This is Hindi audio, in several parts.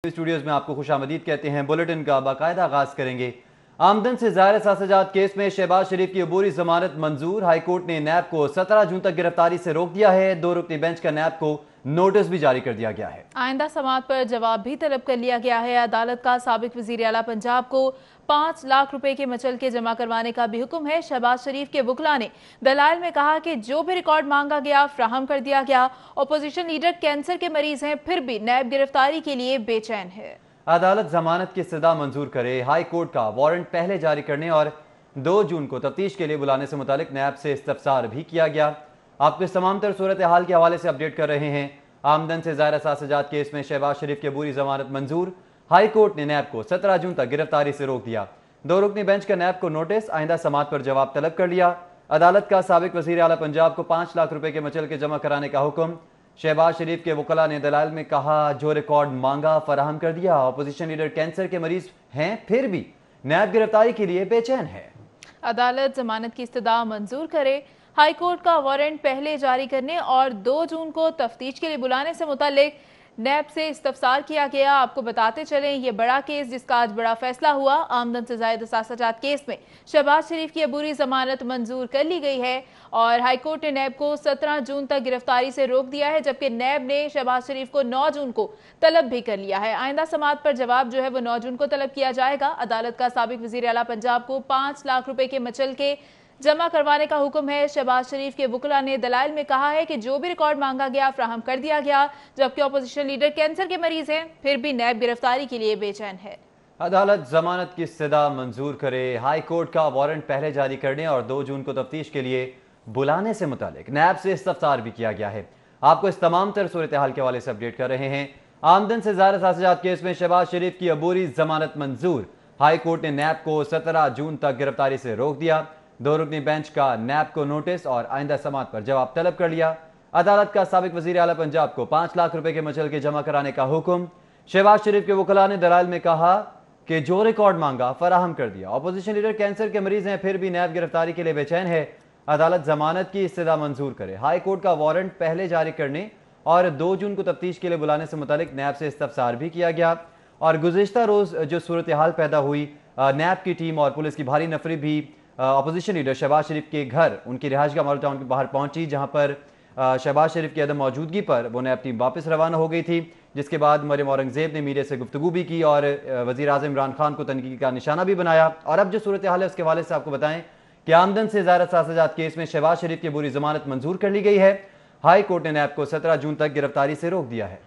स्टूडियोज में आपको खुशामदीद कहते हैं। बुलेटिन का बाकायदा आगाज करेंगे। आमदन से ज़ाहिर सासाजात केस में शहबाज शरीफ की अबूरी जमानत मंजूर। हाईकोर्ट ने नैब को 17 जून तक गिरफ्तारी से रोक दिया है। 2 रुकनी बेंच का नैब को नोटिस भी जारी कर दिया गया है। आइंदा समाअत पर जवाब भी तलब कर लिया गया है। अदालत का साबिक वजीर आला पंजाब को 5 लाख रुपए के मचलके जमा करवाने का भी हुक्म है। शहबाज शरीफ के वकला ने दलाइल में कहा कि जो भी रिकॉर्ड मांगा गया फ्राहम कर दिया गया। अपोजिशन लीडर कैंसर के मरीज हैं, फिर भी नैब गिरफ्तारी के लिए बेचैन है। अदालत जमानत की इस्तदा मंजूर करे। हाई कोर्ट का वारंट पहले जारी करने और 2 जून को तफ्तीश के लिए बुलाने से मुतालिक नैब से इस्तफसार भी किया गया। आपको इस तमाम तर सूरत हाल के हवाले से अपडेट कर रहे हैं। आमदन से ज़ाहिर सासाजात केस में शहबाज शरीफ की अबूरी जमानत मंजूर। हाई कोर्ट ने नैब को 17 जून तक गिरफ्तारी से रोक दिया। 2 रुकनी बेंच का नैब को नोटिस। आइंदा समाअत पर जवाब तलब कर लिया। अदालत का साबिक वजीर आला पंजाब को 5 लाख रुपए के मचलके जमा कराने का हुक्म। शहबाज शरीफ के वकला ने दलाइल में कहा जो रिकॉर्ड मांगा फराहम कर दिया। अपोजिशन लीडर कैंसर के मरीज हैं, फिर भी नैब गिरफ्तारी के लिए बेचैन है। अदालत जमानत की इस्तदा मंजूर करे। हाई कोर्ट का वारंट पहले जारी करने और 2 जून को तफ्तीश के लिए बुलाने से मुतालिक नैब से इस्तफसार किया गया। आपको बताते चलें, यह बड़ा केस जिसका आज बड़ा फैसला हुआ। आमदन से ज़ायद सासाजात केस में शहबाज शरीफ की अबूरी जमानत मंजूर कर ली गई है और हाईकोर्ट ने नैब को 17 जून तक गिरफ्तारी से रोक दिया है, जबकि नैब ने शहबाज शरीफ को 9 जून को तलब भी कर लिया है। आइंदा समाअत पर जवाब जो है वो 9 जून को तलब किया जाएगा। अदालत का साबिक वजीर आला पंजाब को 5 लाख रुपए के मचलके जमा करवाने का हुक्म है। शहबाज शरीफ के वकला ने दलाइल में कहा है कि जो भी रिकॉर्ड मांगा गया फ्राहम कर दिया गया, जबकि अपोजिशन लीडर कैंसर के मरीज हैं, फिर भी नैब गिरफ्तारी के लिए बेचैन है। अदालत जमानत की इस्तदा मंजूर करे। हाई कोर्ट का वारंट पहले जारी करने और 2 जून को तफ्तीश के लिए बुलाने से मुतालिक नैब से इस्तफसार भी किया गया है। आपको इस तमाम तर सूरत हाल के हवाले से अपडेट कर रहे हैं। आमदन से ज़ाहिर सासाजात केस में शहबाज शरीफ की अबूरी जमानत मंजूर। हाई कोर्ट ने नैब को 17 जून तक गिरफ्तारी से रोक दिया। 2 रुकनी बेंच का नैब को नोटिस और आइंदा समाअत पर जवाब तलब कर लिया। अदालत का साबिक वजीर आला पंजाब को 5 लाख रुपए के मचलके जमा कराने का हुक्म। शहबाज शरीफ के वकला ने दलाइल में कहा कि जो रिकॉर्ड मांगा फराहम कर दिया। अपोजिशन लीडर कैंसर के मरीज हैं, फिर भी नैब गिरफ्तारी के लिए बेचैन है। अदालत जमानत की इस्तदा मंजूर करे। हाई कोर्ट का वारंट पहले जारी करने और 2 जून को तफ्तीश के लिए बुलाने से मुतालिक नैब से इस्तफसार भी किया गया। और गुज़िश्ता रोज जो सूरत हाल पैदा हुई, नैब की टीम और पुलिस की भारी नफरी भी अपोजिशन लीडर शहबाज शरीफ के घर, उनकी रिहाइशगाह मॉडल टाउन के बाहर पहुंची, जहां पर शहबाज शरीफ की अदम मौजूदगी पर वो नैब टीम वापस रवाना हो गई थी। जिसके बाद मरियम औरंगजेब ने मीडिया से गुफ्तगू भी की और वज़ीर आज़म इमरान खान को तनकीद का निशाना भी बनाया। और अब जो सूरत हाल है उसके हवाले से आपको बताएं कि आमदन से ज़ाहिर सासाजात केस में शहबाज शरीफ की बुरी जमानत मंजूर कर ली गई है। हाई कोर्ट ने नैब को 17 जून तक गिरफ्तारी से रोक दिया है।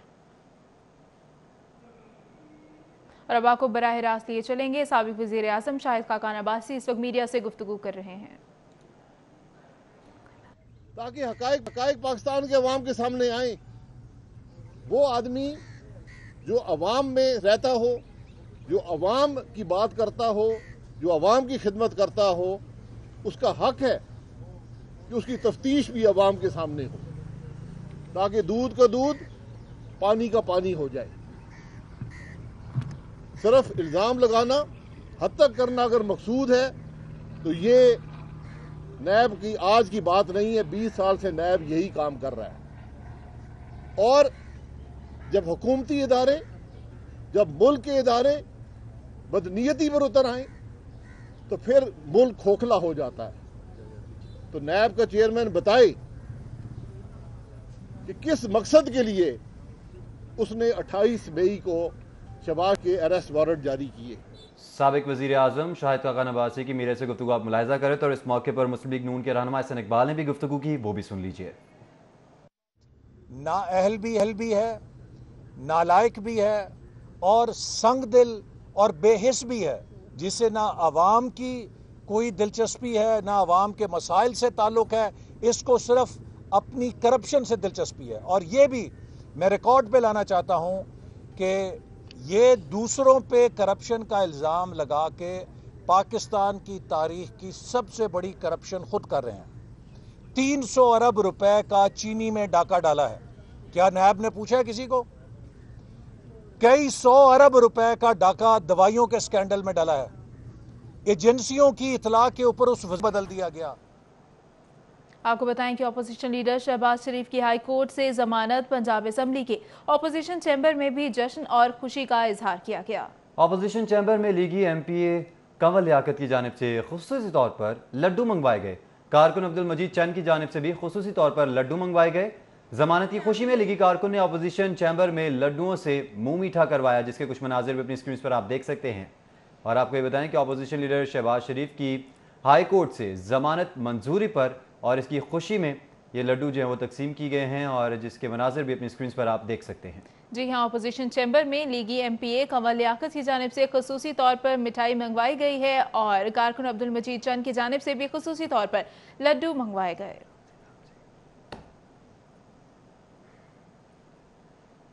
और अब आपको बराह रास्त लिए चलेंगे। साबिक वज़ीर आज़म शाहिद खाकान अब्बासी इस वक्त मीडिया से गुफ्तगू कर रहे हैं ताकि हकाइक पाकिस्तान के अवाम के सामने आए। वो आदमी जो अवाम में रहता हो, जो अवाम की बात करता हो, जो अवाम की खिदमत करता हो, उसका हक है कि उसकी तफ्तीश भी अवाम के सामने हो, ताकि दूध का दूध पानी का पानी हो जाए। सिर्फ इल्ज़ाम लगाना, हद तक करना अगर मकसूद है तो ये नैब की आज की बात नहीं है। 20 साल से नैब यही काम कर रहा है। और जब हुकूमती इदारे, जब मुल्क के इदारे बदनीयती पर उतर आए तो फिर मुल्क खोखला हो जाता है। तो नैब का चेयरमैन बताए कि किस मकसद के लिए उसने 28 मई को शहबाज के अरेस्ट वारंट जारी किए। साबिक वजीर आजम शाहिद खाकान अब्बासी की मीडिया से गुफ्तगू आप मुलाहिजा करें तो इस मौके पर मुस्लिम लीग नून के रहनुमा एहसन इकबाल ने भी गुफ्तगू की, वो भी सुन लीजिए। नाअहल भी है, नालायक भी है और संग दिल और बेहिस भी है, जिसे ना आवाम की कोई दिलचस्पी है, ना आवाम के मसाइल से ताल्लुक है। इसको सिर्फ अपनी करप्शन से दिलचस्पी है। और ये भी मैं रिकॉर्ड पे लाना चाहता हूँ कि ये दूसरों पे करप्शन का इल्ज़ाम लगा के पाकिस्तान की तारीख की सबसे बड़ी करप्शन खुद कर रहे हैं। 300 अरब रुपए का चीनी में डाका डाला है। क्या नैब ने पूछा है किसी को? कई 100 अरब रुपए का डाका दवाइयों के स्कैंडल में डाला है। एजेंसियों की इतला के ऊपर उस बदल दिया गया। आपको बताएं कि ऑपोजिशन लीडर शहबाज शरीफ की हाई कोर्ट से जमानत, पंजाब असेंबली के ऑपोजिशन चैम्बर में भी जश्न और खुशी का इजहार किया गया। ऑपोजिशन चैम्बर में लीगी एमपीए कंवल लियाकत की जानिब से खुसूसी तौर पर लड्डू मंगवाए गए। कारकुन अब्दुल मजीद चंद की जानिब से भी खुसूसी तौर पर लड्डू मंगवाए गए। जमानत की खुशी में लीगी कारकुन ने ऑपोजिशन चैम्बर में लड्डुओं से मुंह मीठा करवाया, जिसके कुछ मनाजिर भी अपनी स्क्रीन पर आप देख सकते हैं। और आपको ये बताएं कि ऑपोजिशन लीडर शहबाज शरीफ की हाई कोर्ट से जमानत मंजूरी पर और इसकी खुशी में ये लड्डू जो हैं वो तकसीम की गए हैं, और जिसके मनाजिर भी अपनी स्क्रीन पर आप देख सकते हैं। जी हाँ, ऑपोजिशन चैम्बर में लीगी एमपीए कंवल लियाकत की जानिब से खुसूसी तौर पर मिठाई मंगवाई गई है और कारकुन अब्दुल मजीद चंद की जानिब से भी खुसूसी तौर पर लड्डू मंगवाए गए।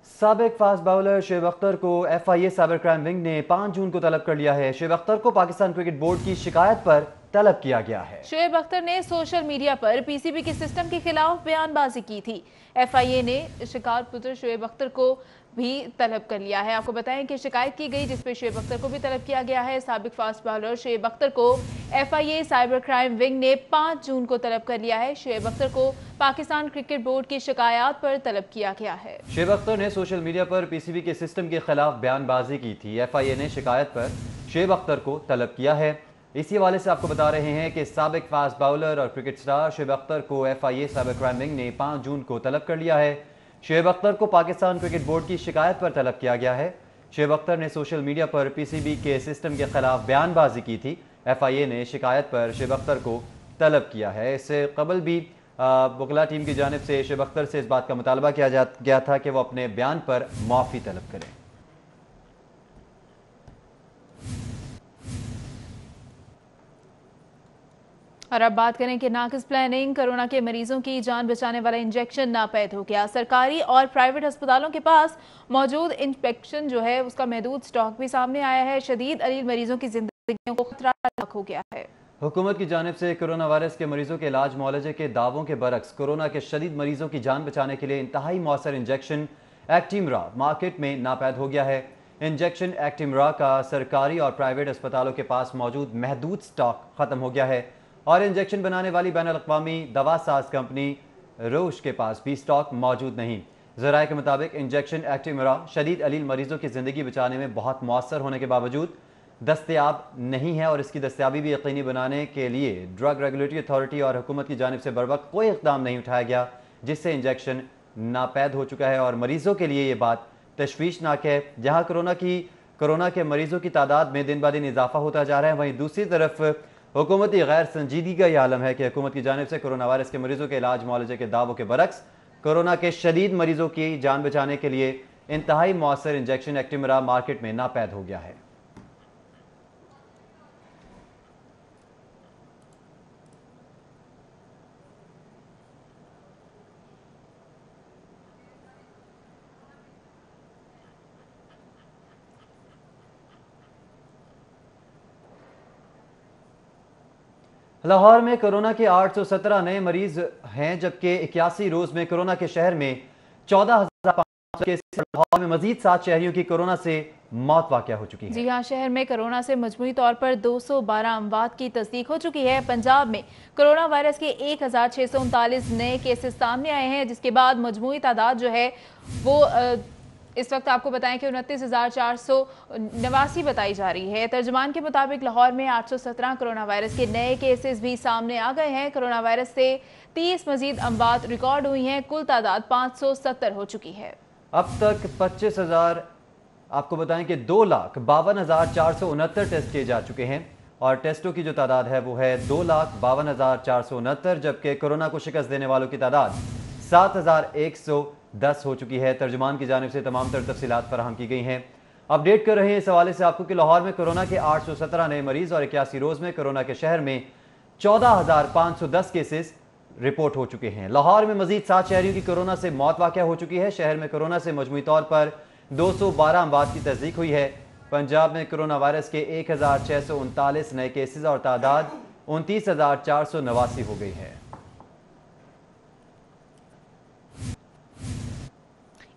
साबिक फास्ट बाउलर शुएब अख्तर को एफआईए साइबर क्राइम विंग ने 5 जून को तलब कर लिया है। शुएब अख्तर को पाकिस्तान क्रिकेट बोर्ड की शिकायत पर तलब किया गया है। शुएब अख्तर ने सोशल मीडिया पर पीसीबी के सिस्टम के खिलाफ बयानबाजी की थी। एफआईए ने शिकार पुत्र शुएब अख्तर को भी तलब कर लिया है। आपको बताएं कि शिकायत की गई जिसपे शुएब अख्तर को भी तलब किया गया है। साबिक फास्ट बॉलर शुएब अख्तर को एफआईए साइबर क्राइम विंग ने 5 जून को तलब कर लिया है। शुएब अख्तर को पाकिस्तान क्रिकेट बोर्ड की शिकायत पर तलब किया गया है। शुएब अख्तर ने सोशल मीडिया पर पीसीबी के सिस्टम के खिलाफ बयानबाजी की थी। एफआईए ने शिकायत पर शुएब अख्तर को तलब किया है। इसी हवाले से आपको बता रहे हैं कि साबिक फास्ट बाउलर और क्रिकेट स्टार शुएब अख्तर को एफआईए साइबर क्राइम विंग ने 5 जून को तलब कर लिया है। शुएब अख्तर को पाकिस्तान क्रिकेट बोर्ड की शिकायत पर तलब किया गया है। शुएब अख्तर ने सोशल मीडिया पर पीसीबी के सिस्टम के खिलाफ बयानबाजी की थी। एफआईए ने शिकायत पर शुएब अख्तर को तलब किया है। इससे कबल भी वकला टीम की जानिब से शुएब अख्तर से इस बात का मुतालबा किया गया था कि वो अपने बयान पर माफ़ी तलब करें। और अब बात करें कि नाकिस प्लानिंग, कोरोना के मरीजों की जान बचाने वाला इंजेक्शन नापैद हो गया। सरकारी और प्राइवेट अस्पतालों के पास मौजूद इंजेक्शन जो है उसका महदूद स्टॉक भी सामने आया है। शदीद अलील मरीजों की जिंदगियों को खतरा हो गया है। हुकूमत की जानिब से कोरोना वायरस के मरीजों के इलाज मुआलजे के दावों के बरक्स कोरोना के शदीद मरीजों की जान बचाने के लिए इंतहाई मौसर इंजेक्शन एक्टिमरा मार्केट में नापैद हो गया है। इंजेक्शन एक्टिमरा का सरकारी और प्राइवेट अस्पतालों के पास मौजूद महदूद स्टॉक ख़त्म हो गया है और इंजेक्शन बनाने वाली बैन अल-अक़वामी दवा साज कंपनी रोश के पास भी स्टॉक मौजूद नहीं। ज़राए के मुताबिक इंजेक्शन एक्टिमरा शदीद अलील मरीजों की ज़िंदगी बचाने में बहुत मौसर होने के बावजूद दस्तयाब नहीं है और इसकी दस्तयाबी भी यकीनी बनाने के लिए ड्रग रेगुलेटरी अथॉरिटी और हुकूमत की जानिब से बरवक्त कोई इक़दाम नहीं उठाया गया, जिससे इंजेक्शन नापैद हो चुका है। और मरीजों के लिए ये बात तशवीशनाक है। जहाँ कोरोना के मरीजों की तादाद में दिन ब दिन इजाफा होता जा रहा है, वहीं दूसरी तरफ हुकूमती गैर संजीदगी का यह आलम है कि हुकूमत की जानिब से कोरोना वायरस के मरीजों के इलाज मुआलजे के दावों के बरक्स कोरोना के शदीद मरीजों की जान बचाने के लिए इंतहाई मौसर इंजेक्शन एक्टिमरा मार्केट में नापैद हो गया है। लाहौर में कोरोना के 817 नए मरीज हैं, जबकि 81 रोज में कोरोना के शहर में 14,500 केसेस। लाहौर में मजीद 7 शहरियों की कोरोना से मौत वाक़या हो चुकी है। जी हाँ, शहर में कोरोना से मजमूई तौर पर 212 अमवात की तस्दीक हो चुकी है। पंजाब में कोरोना वायरस के 1,639 नए केसेस सामने आए हैं, जिसके बाद मजमूई तादाद जो है वो इस वक्त आपको बताएं कि 29,489 बताई जा रही है। तर्जमान के मुताबिक लाहौर में 817 कोरोना वायरस के नए केसेस भी सामने आ गए हैं। कोरोना वायरस से 30 मजीद अमवात रिकॉर्ड हुई हैं। कुल तादाद 570 हो चुकी है। अब तक 25,000 आपको बताएं कि 2,52,469 टेस्ट किए जा चुके हैं और टेस्टों की जो तादाद है वो है 2,52,469, जबकि कोरोना को शिकस्त देने वालों की तादाद 7,110 हो चुकी है। तर्जुमान की जानिब से तमाम तर तफसीलात फराहम की गई हैं। अपडेट कर रहे हैं इस हवाले से आपको कि लाहौर में कोरोना के 817 नए मरीज और 81 रोज में कोरोना के शहर में 14,510 केसेस रिपोर्ट हो चुके हैं। लाहौर में मजीद 7 शहरियों की कोरोना से मौत वाक़या हो चुकी है। शहर में कोरोना से मजमूई तौर पर 212 अमवात की तस्दीक हुई है। पंजाब में कोरोना वायरस के 1,639 नए केसेस और तादाद 29,489 हो गई है।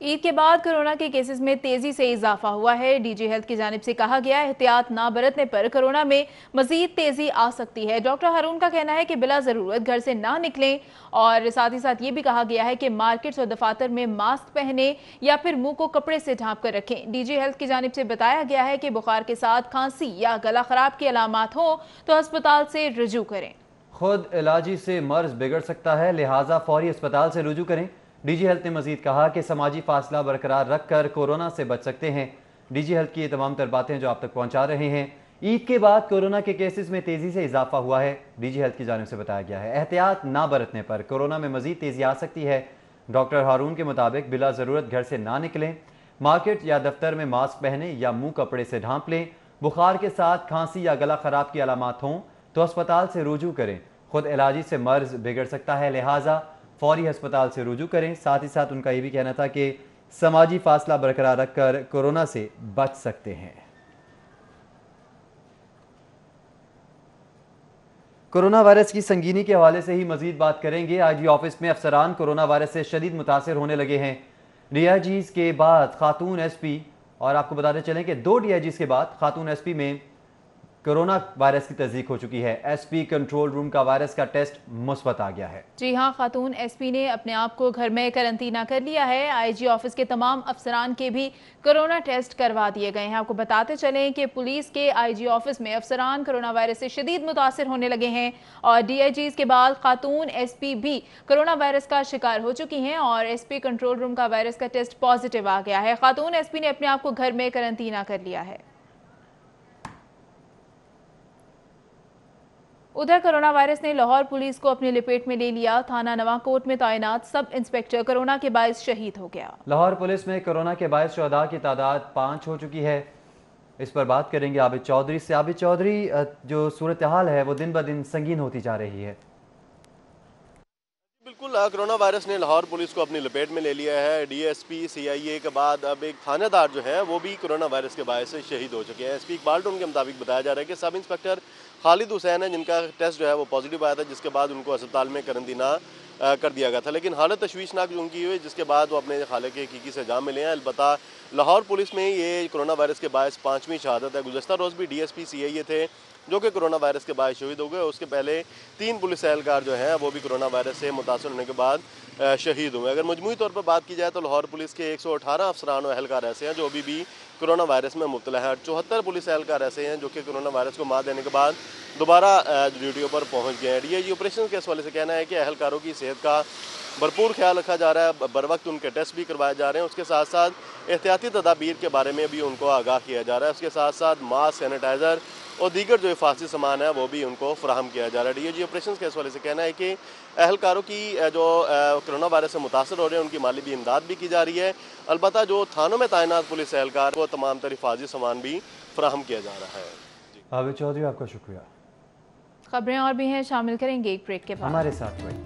ईद के बाद कोरोना के केसेस में तेजी से इजाफा हुआ है। डीजी हेल्थ की जानिब से कहा गया एहतियात ना बरतने पर कोरोना में मजीद तेजी आ सकती है। डॉक्टर हारून का कहना है कि बिला जरूरत घर से ना निकलें और साथ ही साथ ये भी कहा गया है कि मार्केट्स और दफातर में मास्क पहने या फिर मुंह को कपड़े से ढांप कर रखें। डीजी हेल्थ की जानिब से बताया गया है कि बुखार के साथ खांसी या गला खराब की अलामात हो तो अस्पताल से रुजू करें। खुद इलाजी से मर्ज बिगड़ सकता है, लिहाजा फौरी अस्पताल से रुजू करें। डीजी हेल्थ ने मजीद कहा कि समाजी फासला बरकरार रखकर कोरोना से बच सकते हैं। डीजी हेल्थ की ये तमाम तर बातें जो आप तक पहुंचा रहे हैं। ईद के बाद कोरोना के केसेस में तेजी से इजाफा हुआ है। डीजी हेल्थ की जानिब से बताया गया है एहतियात ना बरतने पर कोरोना में मजीद तेजी आ सकती है। डॉक्टर हारून के मुताबिक बिला ज़रूरत घर से ना निकलें, मार्केट या दफ्तर में मास्क पहने या मुंह कपड़े से ढांप लें। बुखार के साथ खांसी या गला खराब की अलामात हों तो अस्पताल से रुजू करें। खुद इलाजी से मर्ज बिगड़ सकता है, लिहाजा फौरी अस्पताल से रुजू करें। साथ ही साथ उनका ये भी कहना था कि समाजी फासला बरकरार रखकर कोरोना से बच सकते हैं। कोरोना वायरस की संगीनी के हवाले से ही मजीद बात करेंगे। आईजी ऑफिस में अफसरान कोरोना वायरस से शदीद मुतासिर होने लगे हैं। डीआईजीज के बाद खातून एसपी, और आपको बताते चलें कि 2 डीआईजीज के बाद खातून एसपी में कोरोना वायरस की तस्दीक हो चुकी है। एसपी कंट्रोल रूम का वायरस का टेस्ट मुस्बत आ गया है। जी हां, खातून एसपी ने अपने आप को घर में करंतना कर लिया है। आईजी ऑफिस के तमाम अफसरान के भी कोरोना टेस्ट करवा दिए गए हैं। आपको बताते चलें कि पुलिस के आईजी ऑफिस में अफसरान कोरोना वायरस से शदीद मुतासिर होने लगे हैं और डीआईजीज के बाद खातून एसपी भी कोरोना वायरस का शिकार हो चुकी हैं और एसपी कंट्रोल रूम का वायरस का टेस्ट पॉजिटिव आ गया है। खातून एसपी ने अपने आप को घर में करंतना कर लिया है। उधर कोरोना वायरस ने लाहौर पुलिस को अपनी लपेट में ले लिया। थाना नवाकोट में तैनात सब इंस्पेक्टर कोरोना के बायस शहीद हो गया। लाहौर पुलिस में कोरोना के बायस शुहदा की तादाद 5 हो चुकी है। इस पर बात करेंगे आबिद चौधरी से। आबिद चौधरी, जो सूरत हाल है वो दिन ब दिन संगीन होती जा रही है। बिल्कुल, कोरोना वायरस ने लाहौर पुलिस को अपनी लपेट में ले लिया है। डीएसपी सीआईए के बाद अब एक थानेदार जो है वो भी कोरोना वायरस के बायस से शहीद हो चुके हैं। एसपी इकबाल टोन के मुताबिक बताया जा रहा है कि सब इंस्पेक्टर खालिद हुसैन है जिनका टेस्ट जो है वो पॉजिटिव आया था, जिसके बाद उनको अस्पताल में करंतना कर दिया गया था। लेकिन हालत तशवीशनाक उनकी हुई, जिसके बाद वो अपने खाले के हकीकी से जाम मिले हैं। अलबत्ता लाहौर पुलिस में ये कोरोना वायरस के बायस 5वीं शहादत है। गुज़श्ता रोज़ भी डीएसपी सीआईए थे जो कि कोरोना वायरस के बायस शहीद हो गए। उसके पहले 3 पुलिस एहलकार जो हैं वो भी कोरोना वायरस से मुतासर होने के बाद शहीद हुए। अगर मजमूई तौर पर बात की जाए तो लाहौर पुलिस के 118 अफसरान और एहलकार ऐसे हैं जो अभी भी कोरोना वायरस में मुब्तला है। 74 पुलिस एहलकार ऐसे हैं जो कि कोरोना वायरस को मात देने के बाद दोबारा ड्यूटियों पर पहुंच गए हैं। डीआईजी ऑपरेशन के हवाले से कहना है कि एहलकारों की सेहत का भरपूर ख्याल रखा जा रहा है, बर वक्त उनके टेस्ट भी करवाए जा रहे हैं। उसके साथ साथ एहतियाती तदाबीर के बारे में भी उनको आगाह किया जा रहा है। उसके साथ साथ मास्क, सैनिटाइज़र और दीगर जो हिफाजती सामान है वो भी उनको फराहम किया जा रहा है। डीआईजी ऑपरेशन के हवाले से कहना है कि एहलकारों की जो कोरोना वायरस से मुतासर हो रहे हैं उनकी माली भी इमदाद भी की जा रही है। अलबत्ता जो थानों में तैनात पुलिस एहलकार को तमाम तरह हिफाजती सामान भी फराहम किया जा रहा है। आबिद चौधरी, आपका शुक्रिया। खबरें और भी हैं, शामिल करेंगे एक ब्रेक के बाद। हमारे साथ रहिए।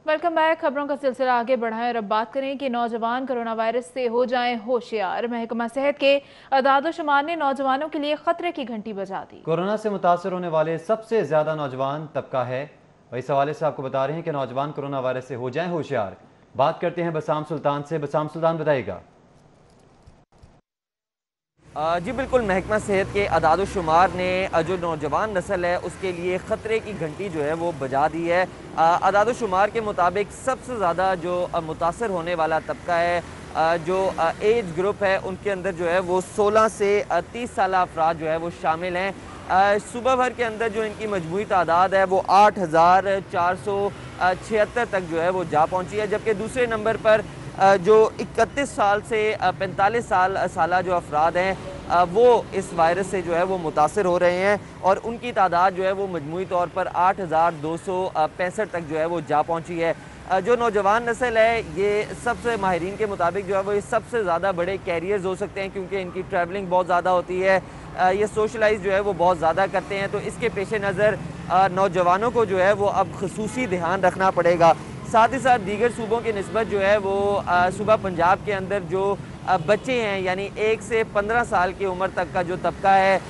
Welcome back. खबरों का सिलसिला आगे बढ़ाएं और अब बात करें कि नौजवान कोरोना वायरस से हो जाएं होशियार। महकमा सेहत के अदाद शुमार ने नौजवानों के लिए खतरे की घंटी बजा दी। कोरोना से मुतासर होने वाले सबसे ज्यादा नौजवान तबका है। इस हवाले से आपको बता रहे हैं कि नौजवान कोरोना वायरस से हो जाएं होशियार। बात करते हैं बसाम सुल्तान से। बसाम सुल्तान, बताइएगा। जी बिल्कुल, महकमा सेहत के अदाद शुमार ने जो नौजवान नस्ल है उसके लिए ख़तरे की घंटी जो है वो बजा दी है। अदाद शुमार के मुताबिक सबसे ज़्यादा जो मुतासर होने वाला तबका है, जो एज ग्रुप है उनके अंदर जो है वो 16 से 30 साल अफराद जो है वो शामिल हैं। सुबह भर के अंदर जो इनकी मजमूई तादाद है वो 8476 तक जो है वो जा पहुँची है। जबकि दूसरे नंबर पर जो 31 साल से 45 साल जो अफराद हैं वो इस वायरस से जो है वो मुतासर हो रहे हैं और उनकी तादाद जो है वो मजमूई तौर पर 8265 तक जो है वो जा पहुंची है। जो नौजवान नस्ल है ये सबसे माहिरीन के मुताबिक जो है वो ये सबसे ज़्यादा बड़े कैरियर्स हो सकते हैं क्योंकि इनकी ट्रैवलिंग बहुत ज़्यादा होती है, ये सोशलाइज जो है वो बहुत ज़्यादा करते हैं। तो इसके पेश नज़र नौजवानों को जो है वो अब खुसूसी ध्यान रखना पड़ेगा। साथ ही साथ दीगर सूबों की निस्बत जो है वो सूबा पंजाब के अंदर जो बच्चे हैं यानी 1 से 15 साल की उम्र तक का जो तबका है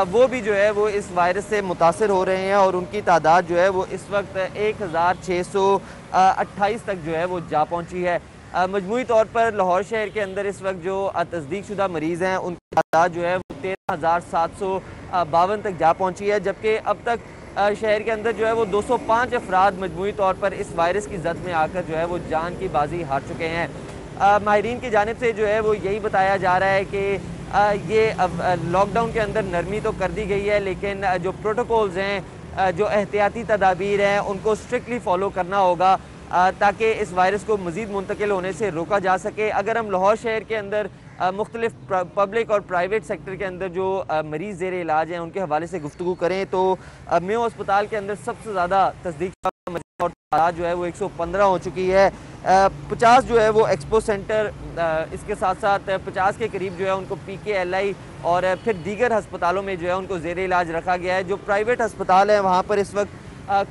वो भी जो है वो इस वायरस से मुतासर हो रहे हैं और उनकी तादाद जो है वो इस वक्त 1628 तक जो है वो जा पहुंची है। मजमूई तौर पर लाहौर शहर के अंदर इस वक्त जो तस्दीक शुदा मरीज़ हैं उनकी तादाद जो है वो 13,752 तक जा पहुँची है, जबकि अब तक शहर के अंदर जो है वो 205 अफराद मजमूई तौर पर इस वायरस की जद में आकर जो है वो जान की बाजी हार चुके हैं। माहिरीन की जानिब से जो है वो यही बताया जा रहा है कि ये अब लॉकडाउन के अंदर नरमी तो कर दी गई है, लेकिन जो प्रोटोकॉल्स हैं, जो एहतियाती तदाबीर हैं, उनको स्ट्रिक्टली फॉलो करना होगा ताकि इस वायरस को मज़ीद मुंतकिल होने से रोका जा सके। अगर हम लाहौर शहर के अंदर मुख्तलिफ पब्लिक और प्राइवेट सेक्टर के अंदर जो मरीज़ ज़ेर इलाज हैं उनके हवाले से गुफ्तगू करें तो मेयो अस्पताल के अंदर सबसे ज़्यादा तस्दीक और तादाद जो है वो 115 हो चुकी है। 50 जो है वो एक्सपो सेंटर, इसके साथ साथ 50 के करीब जो है उनको PKLI और फिर दीगर हस्पतालों में जो है उनको ज़ेर इलाज रखा गया है। जो प्राइवेट हस्पताल हैं वहाँ पर इस वक्त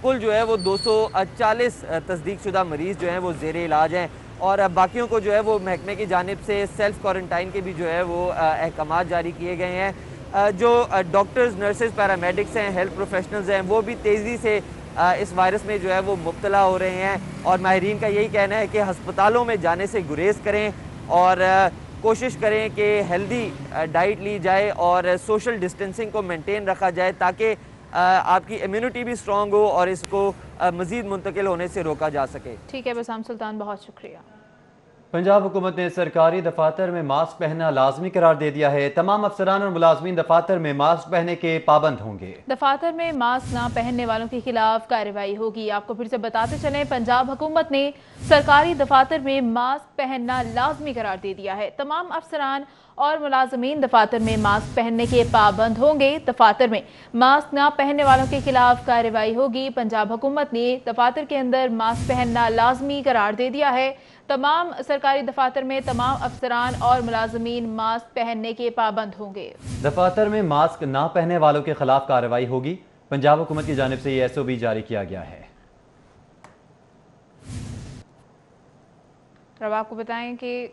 कुल जो है वो 240 तस्दीक शुदा मरीज़ जो हैं वो ज़ेर इलाज हैं और बाकियों को जो है वो महकमे की जानिब से सेल्फ़ क्वारंटाइन के भी जो है वो अहकामात जारी किए गए हैं। जो डॉक्टर्स, नर्सेज, पैरामेडिक्स हैं, हेल्थ प्रोफेशनल्स हैं, वो भी तेज़ी से इस वायरस में जो है वो मुब्तला हो रहे हैं और माहिरीन का यही कहना है कि हस्पतालों में जाने से गुरेज करें और कोशिश करें कि हेल्दी डाइट ली जाए और सोशल डिस्टेंसिंग को मेंटेन रखा जाए ताकि आपकी इम्यूनिटी भी स्ट्रॉन्ग हो और इसको मज़ीद मुंतकिल होने से रोका जा सके। ठीक है बसाम सुल्तान, बहुत शुक्रिया। पंजाब हुकूमत ने सरकारी दफातर में मास्क पहनना लाजमी करार दे दिया है। तमाम अफसरान और मुलाजमीन दफातर में मास्क पहनने के पाबंद होंगे। दफातर में मास्क ना पहनने वालों के खिलाफ कार्रवाई होगी। आपको फिर से बताते चलें, पंजाब हुकूमत ने सरकारी दफातर में मास्क पहनना लाजमी करार दे दिया है। तमाम अफसरान और मुलाजमीन दफातर में मास्क पहनने के पाबंद होंगे। दफातर में मास्क ना पहनने वालों के खिलाफ कार्रवाई होगी। पंजाब हुकूमत ने दफातर के अंदर मास्क पहनना लाजमी करार दे दिया है। तमाम सरकारी दफातर में तमाम अफसरान और मुलाजमीन मास्क पहनने के पाबंद होंगे। दफातर में मास्क ना पहनने वालों के खिलाफ कार्रवाई होगी। पंजाब हुकूमत की जानिब से ये SOB जारी किया गया है। अब आपको बताएं कि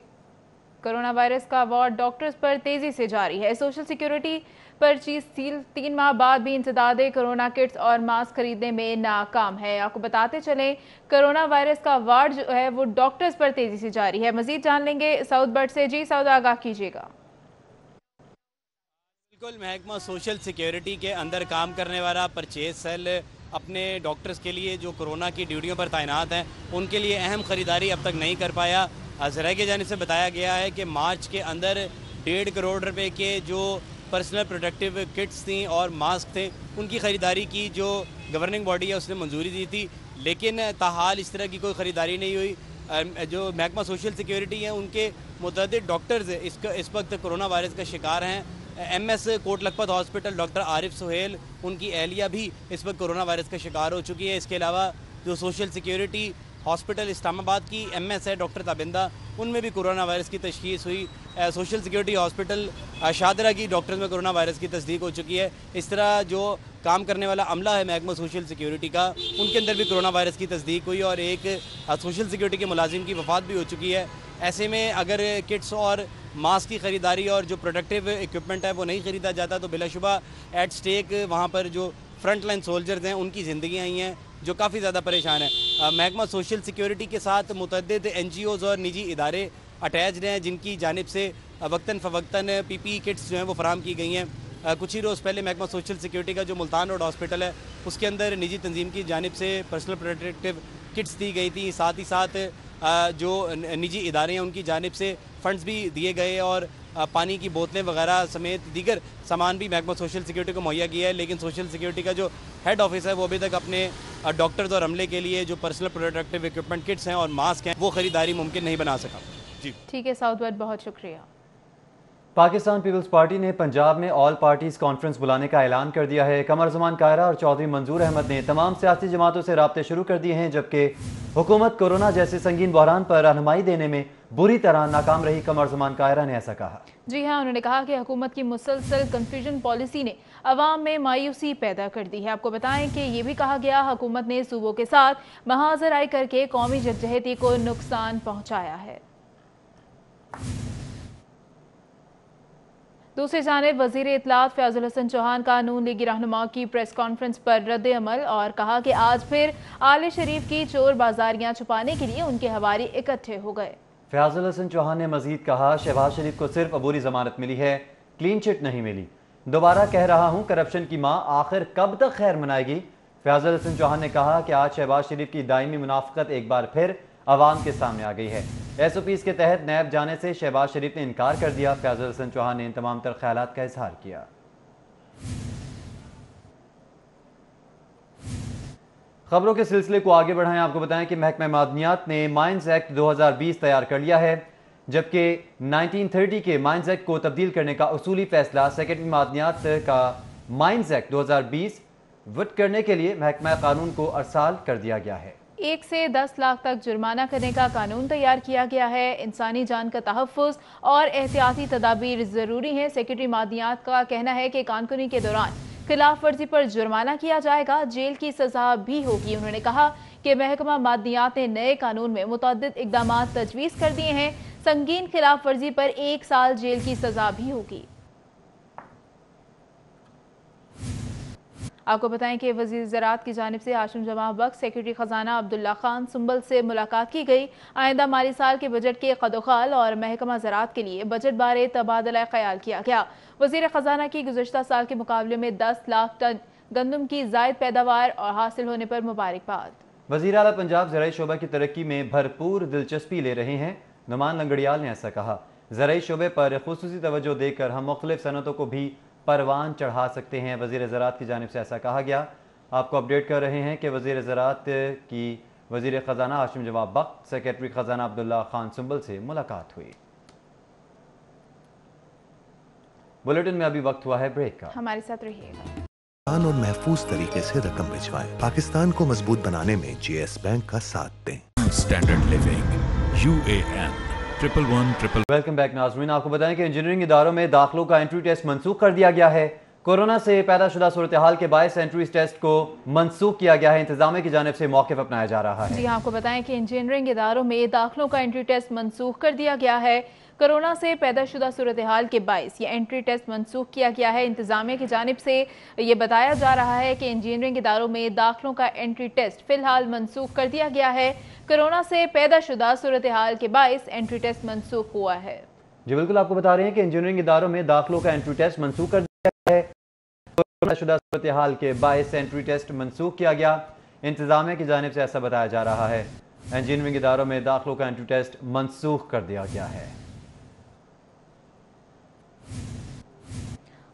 कोरोना वायरस का वार डॉक्टर्स पर तेजी से जारी है। सोशल सिक्योरिटी पर्ची सील 3 माह बाद भी इंसदाद कोरोना किट्स और मास्क खरीदने में नाकाम है। आपको बताते चलें, कोरोना वायरस का वार जो है वो डॉक्टर्स पर तेजी से जारी है। मजीद जान लेंगे साउथ बर्ड से। जी साउथ, आगाह कीजिएगा। बिल्कुल, महकमा सोशल सिक्योरिटी के अंदर काम करने वाला परचेज सेल अपने डॉक्टर्स के लिए जो कोरोना की ड्यूटियों पर तैनात हैं उनके लिए अहम ख़रीदारी अब तक नहीं कर पाया। ज़राए की जानिब से बताया गया है कि मार्च के अंदर 1.5 करोड़ रुपए के जो पर्सनल प्रोटेक्टिव किट्स थी और मास्क थे उनकी ख़रीदारी की जो गवर्निंग बॉडी है उसने मंजूरी दी थी, लेकिन ताहाल इस तरह की कोई ख़रीदारी नहीं हुई। जो महकमा सोशल सिक्योरिटी है उनके मुतअद्दिद डॉक्टर्स इस वक्त कोरोना वायरस का शिकार हैं। MS Kot Lakhpat hospital doctor Arif Suhail, उनकी एहलिया भी इस वक्त कोरोना वायरस का शिकार हो चुकी है। इसके अलावा जो सोशल सिक्योरिटी हॉस्पिटल इस्लामाबाद की MS है डॉक्टर ताबिंदा, उनमें भी कोरोना वायरस की तशखीस हुई। सोशल सिक्योरिटी हॉस्पिटल शादरा की डॉक्टर्स में कोरोना वायरस की तस्दीक हो चुकी है। इस तरह जो काम करने वाला अमला है महकमा सोशल सिक्योरिटी का, उनके अंदर भी कोरोना वायरस की तस्दीक हुई और एक सोशल सिक्योरिटी के मुलाजिम की वफ़ात भी हो चुकी है। ऐसे में अगर किट्स और मास्क की ख़रीदारी और जो प्रोटेक्टिव इक्विपमेंट है वो नहीं ख़रीदा जाता तो बिलाशुबा एट स्टेक वहाँ पर जो फ्रंट लाइन सोल्जर्स हैं उनकी ज़िंदगी आई हैं जो काफ़ी ज़्यादा परेशान है। महकमा सोशल सिक्योरिटी के साथ मुतअद्दिद NGOs और निजी इदारे अटैच्ड हैं जिनकी जानिब से वक्तन फ़वक्तन PPE किट्स जो हैं वो फराम की गई हैं। कुछ ही रोज़ पहले महकमा सोशल सिक्योरिटी का जो मुल्तान रोड हॉस्पिटल है उसके अंदर निजी तंजीम की जानिब से पर्सनल प्रोटेक्टिव किट्स दी गई थी। साथ ही साथ जो निजी इदारे हैं उनकी जानिब से फ़ंड्स भी दिए गए और पानी की बोतलें वगैरह समेत दीगर सामान भी महकमा सोशल सिक्योरिटी को मुहैया किया है। लेकिन सोशल सिक्योरिटी का जो हेड ऑफिस है वो अभी तक अपने डॉक्टर्स और अमले के लिए जो पर्सनल प्रोटेक्टिव इक्विपमेंट किट्स हैं और मास्क हैं वो ख़रीदारी मुमकिन नहीं बना सका। जी ठीक है साउथ वर्ड, बहुत शुक्रिया। पाकिस्तान पीपल्स पार्टी ने पंजाब में ऑल पार्टीज़ कॉन्फ्रेंस बुलाने का ऐलान कर दिया है। कमर ज़मान कायरा और चौधरी मंजूर अहमद ने तमाम सियासी जमातों से राब्ते शुरू कर दिए हैं, जबकि हुकूमत कोरोना जैसे संगीन बहरान पर रहनुमाई देने में बुरी तरह नाकाम रही। कमर ज़मान कायरा ने ऐसा कहा। जी हाँ, उन्होंने कहा कि हुकूमत की मुसलसल कन्फ्यूजन पॉलिसी ने अवाम में मायूसी पैदा कर दी है। आपको बताएं कि ये भी कहा गया हुकूमत ने सूबों के साथ महाजराई करके कौमी जद्दोजहद को नुकसान पहुँचाया है। दूसरी जानिब वज़ीर इत्तलात फयाजुल हसन चौहान का नून लीगी रहनुमा की प्रेस कॉन्फ्रेंस पर रद्द अमल और कहा कि आज फिर आले शरीफ की चोर बाजारियां छुपाने के लिए उनके हवारी इकट्ठे हो गए। फयाजुल हसन चौहान ने मजीद कहा, शहबाज शरीफ को सिर्फ अबूरी जमानत मिली है, क्लीन चिट नहीं मिली। दोबारा कह रहा हूं, करप्शन की मां आखिर कब तक खैर मनाएगी। फयाजुल हसन चौहान ने कहा कि आज शहबाज शरीफ की दायमी मुनाफिकत एक बार फिर अवाम के सामने आ गई है। SOPs के तहत नैब जाने से शहबाज शरीफ ने इनकार कर दिया। फयाजुल हसन चौहान ने इन तमाम तर ख्यालात का इजहार किया। खबरों के सिलसिले को आगे बढ़ाएं। आपको बताएं कि महकमा मादनियात ने माइंस एक्ट 2020 तैयार कर लिया है, जबकि 1930 के माइंस एक्ट को तब्दील करने का उसूली फैसला सेक्रेटरी मादनियात का माइंस एक्ट 2020 वट करने के लिए महकमा कानून को अरसाल कर दिया गया है। 1 से 10 लाख तक जुर्माना करने का कानून तैयार किया गया है। इंसानी जान का तहफ़्फ़ुज़ और एहतियाती तदाबीर ज़रूरी हैं। सेक्रेटरी मादनियात का कहना है कि कानूनी के दौरान खिलाफ वर्जी पर जुर्माना किया जाएगा, जेल की सजा भी होगी। उन्होंने कहा कि महकमा मादनियात ने नए कानून में मुतअद्दिद इक़दाम तजवीज़ कर दिए हैं। संगीन खिलाफ वर्जी पर 1 साल जेल की सजा भी होगी। आपको बताएं कि वज़ीर ज़राअत की जानिब से हाशिम जमा बख्श, सेक्रेटरी ख़जाना अब्दुल्ला खान सुंबल से मुलाकात की गई। आइंदा माली साल के बजट के कदोखाल और महकमा ज़राअत के लिए बजट बारे तबादला ख्याल किया गया। वज़ीर ख़जाना की गुज़श्ता साल के मुकाबले में 10 लाख टन गंदम की ज़ायद पैदावार और हासिल होने पर मुबारकबाद। वज़ीर आला पंजाब ज़राई शोबा की तरक्की में भरपूर दिलचस्पी ले रहे हैं। नुमान लंगड़ियाल ने ऐसा कहा। ज़राई शोबे पर खुसूसी तवज्जो देकर हम मुख्तलिफ सनतों को भी परवान चढ़ा सकते हैं। वज़ीर ज़राअत की जानिब से ऐसा कहा गया। आपको अपडेट कर रहे हैं कि वज़ीर ज़राअत की वज़ीर ख़जाना हाशिम जवाब बख्श, सेक्रेटरी ख़जाना अब्दुल्ला खान सुंबल से मुलाकात हुई। बुलेटिन में अभी वक्त हुआ है ब्रेक का, हमारे साथ रहिएगा। आसान और महफूज तरीके से रकम भिजवाएं। पाकिस्तान को मजबूत बनाने में GS बैंक का साथ दें। Standard living UAN 111 welcome back नाज़रीन। आपको बताएं कि इंजीनियरिंग इदारों में दाखिलों का एंट्री टेस्ट मनसूख कर दिया गया है। कोरोना से पैदाशुदा सूरत हाल के बायस एंट्री टेस्ट को मनसूख किया गया है। इंतजामिया की जानिब से मौक़िफ़ अपनाया जा रहा है। जी आपको बताएं कि इंजीनियरिंग इदारों में दाखिलों का एंट्री टेस्ट मनसूख कर दिया गया है। कोरोना से पैदाशुदा सूरत हाल के बायस ये एंट्री टेस्ट मनसूख किया गया है। इंतजामिया की जानिब से ये बताया जा रहा है कि इंजीनियरिंग इदारों में दाखिलों का एंट्री टेस्ट फिलहाल मनसूख कर दिया गया है। कोरोना से पैदाशुदा सूरत हाल के बायस एंट्री टेस्ट मनसूख हुआ है। जी बिल्कुल, आपको बता रहे हैं कि इंजीनियरिंग इदारों में दाखिलों का एंट्री टेस्ट मनसूख कर दिया गया है। पैदाशुदा सूरत हाल के बायस एंट्री टेस्ट मनसूख किया गया। इंतजामिया की जानिब से ऐसा बताया जा रहा है। इंजीनियरिंग इदारों में दाखिलों का एंट्री टेस्ट मनसूख कर दिया गया है।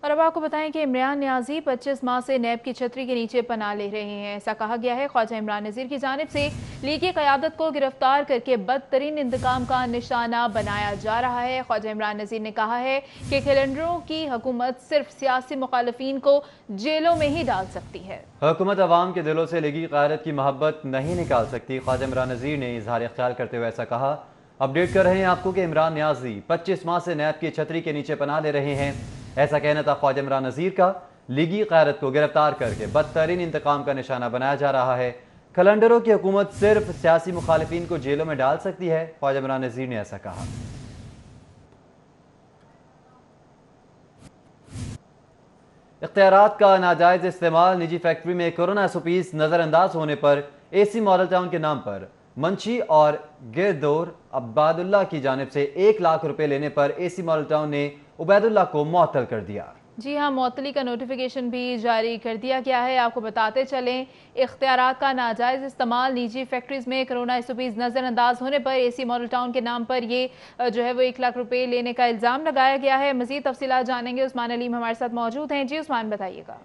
और अब आपको बताएं कि इमरान न्याजी 25 माह से नैब की छतरी के नीचे पनाह ले रहे हैं। ऐसा कहा गया है। ख्वाजा इमरान नज़ीर की जानिब से लीगी क़यादत को गिरफ्तार करके बदतरीन इंतकाम का निशाना बनाया जा रहा है। ख्वाजा इमरान नज़ीर ने कहा है कि कैलेंडरों की हुकूमत सिर्फ सियासी मुखालफिन को जेलों में ही डाल सकती है। हुकूमत अवाम के दिलों से लीगी क़यादत की मोहब्बत नहीं निकाल सकती। ख्वाजा इमरान नज़ीर ने इजहार ख्याल करते हुए ऐसा कहा। अपडेट कर रहे हैं आपको कि इमरान न्याजी 25 माह से नैब की छतरी के नीचे पनाह ले रहे हैं। ऐसा कहना था ख्वाजा इमरान नज़ीर का। लीगी क़यादत को गिरफ्तार करके बदतरीन इंतकाम का निशाना बनाया जा रहा है। कैलेंडरों की हुकूमत सिर्फ सियासी मुखालिफिन को जेलों में डाल सकती है। ख्वाजा इमरान नज़ीर ने ऐसा कहा। इख्तियारात का नाजायज इस्तेमाल, निजी फैक्ट्री में कोरोना SOPs नजरअंदाज होने पर AC मॉडल टाउन के नाम पर मंशी और गिरदौर अब्बादुल्ला की जानिब से 1 लाख रुपए लेने पर AC मॉडल टाउन ने उबैदुल्ला को मुअत्तल कर दिया। जी हाँ, मुअत्तली का नोटिफिकेशन भी जारी कर दिया गया है। आपको बताते चलें, इख्तियारात का नाजायज इस्तेमाल, निजी फैक्ट्रीज में कोरोना SOPs नजरअंदाज होने पर AC मॉडल टाउन के नाम पर ये जो है वो 1 लाख रुपए लेने का इल्जाम लगाया गया है। मजीद तफसीलात जानेंगे। उस्मान अलीम हमारे साथ मौजूद हैं। जी उस्मान, बताइएगा।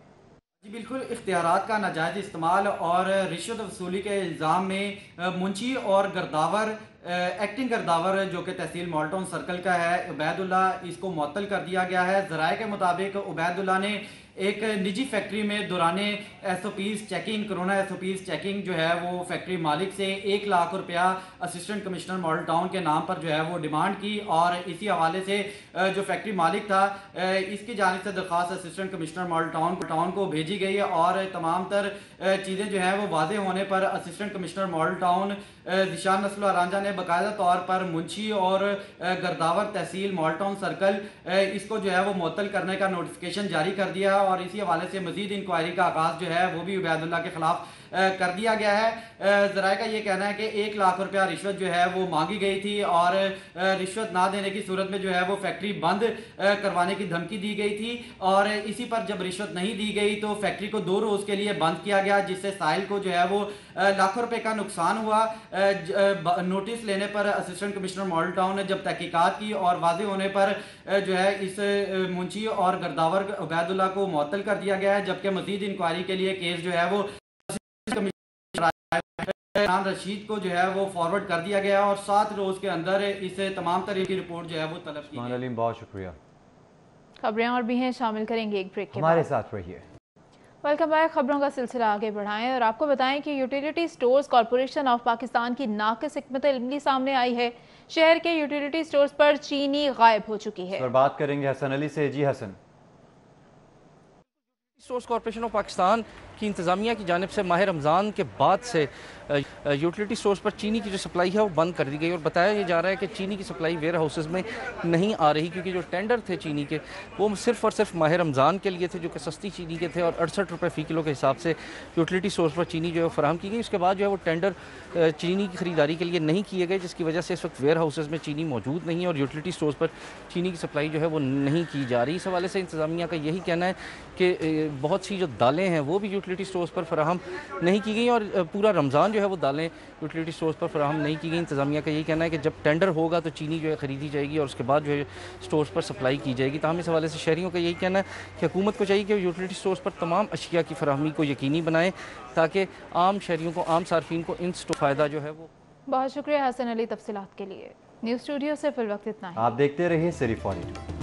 जी बिल्कुल, इख्तियारात का नाजायज इस्तेमाल और रिश्वत वसूली के इल्ज़ाम में मुंशी और गर्दावर एक्टिंग गर्दावर जो कि तहसील मॉडल टाउन सर्कल का है उबैदुल्ला, इसको मुअत्तल कर दिया गया है। ज़राए के मुताबिक उबैदुल्ला ने एक निजी फैक्ट्री में दौराने SOPs checking, corona SOPs checking जो है वो फैक्ट्री मालिक से 1 लाख रुपया असिस्टेंट कमिश्नर मॉडल टाउन के नाम पर जो है वो डिमांड की। और इसी हवाले से जो फैक्ट्री मालिक था इसकी जानिब से दरख्वास्त असिस्टेंट कमिश्नर मॉडल टाउन को भेजी गई है। और तमाम तर चीज़ें जो है वो वाजे होने पर assistant commissioner model town Zeeshan नस्ल अरांजा ने बाकायदा तौर पर मुंशी और गर्दावर तहसील मॉडल टाउन सर्कल इसको जो है वो मुअत्तल करने का नोटिफिकेशन जारी कर दिया। और इसी हवाले से मजीद इंक्वायरी का आगाज़ जो है वो भी उबैदुल्ला के खिलाफ कर दिया गया है। ज़राए का ये कहना है कि 1 लाख रुपया रिश्वत जो है वो मांगी गई थी और रिश्वत ना देने की सूरत में जो है वो फैक्ट्री बंद करवाने की धमकी दी गई थी और इसी पर जब रिश्वत नहीं दी गई तो फैक्ट्री को 2 रोज़ के लिए बंद किया गया, जिससे साहिल को जो है वो लाखों रुपए का नुकसान हुआ। नोटिस लेने पर असिस्टेंट कमिश्नर मॉडल टाउन ने जब तहकीकात की और वाज़ेह होने पर जो है इस मुंशी और गर्दावर उबैदुल्ला को मुअत्तल कर दिया गया है, जबकि मजीद इंक्वायरी के लिए केस जो है वो इमरान रशीद को जो है वो फॉरवर्ड कर दिया गया और 7 रोज के अंदर इस तमाम तरह की रिपोर्ट जो है वो तलब की गई। बहुत शुक्रिया। खबरें और भी हैं, शामिल करेंगे एक ब्रेक के हमारे बाद। साथ रहिए। Welcome back. खबरों का सिलसिला आगे बढ़ाएं और आपको बताएं कि utility stores corporation of Pakistan की नाक़िस हिकमत इल्मी सामने आई है। शहर के यूटिलिटी स्टोर्स पर चीनी गायब हो चुकी है। पर बात करेंगे हसन अली से। Ji Hasan. Stores corporation of Pakistan की इंतज़ामिया की जानिब से माह रमज़ान के बाद से यूटिलिटी स्टोर्स पर चीनी की जो सप्लाई है वो बंद कर दी गई और बताया ये जा रहा है कि चीनी की सप्लाई वेयर हाउसेस में नहीं आ रही, क्योंकि जो टेंडर थे चीनी के वो सिर्फ़ और सिर्फ माह रमज़ान के लिए थे, जो कि सस्ती चीनी के थे और 68 रुपये फ़ी किलो के हिसाब से यूटिलिटी स्टोर्स पर चीनी जो है फराहम की गई। उसके बाद जो है वो टेंडर चीनी की ख़रीदारी के लिए नहीं किए गए, जिसकी वजह से इस वक्त वेयर हाउसेस में चीनी मौजूद नहीं है और यूटिलिटी स्टोर्स पर चीनी की सप्लाई जो है वो नहीं की जा रही। इस हवाले से इंतज़ामिया का यही कहना है कि बहुत सी जो दालें हैं वो भी यूटिलिटी स्टोर्स पर फराहम नहीं की गई और पूरा रमज़ान जो है वो दालें यूटिलिटी स्टोर्स पर फराहम नहीं की गई। इंतज़ामिया का यही कहना है कि जब टेंडर होगा तो चीनी जो है ख़रीदी जाएगी और उसके बाद जो है स्टोर्स पर सप्लाई की जाएगी। ताहम इस हवाले से शहरियों का यही कहना है कि हुकूमत को चाहिए कि यूटिलिटी स्टोर्स पर तमाम अशिया की फराहमी को यकीनी बनाएं ताकि आम शहरियों को, आम सार्फिन को इन फ़ायदा जो है वो। बहुत शुक्रिया हसन अली तफसीलात के लिए। न्यूज़ स्टूडियो से फिल वक्त इतना ही। आप देखते रहिए सिरी 42।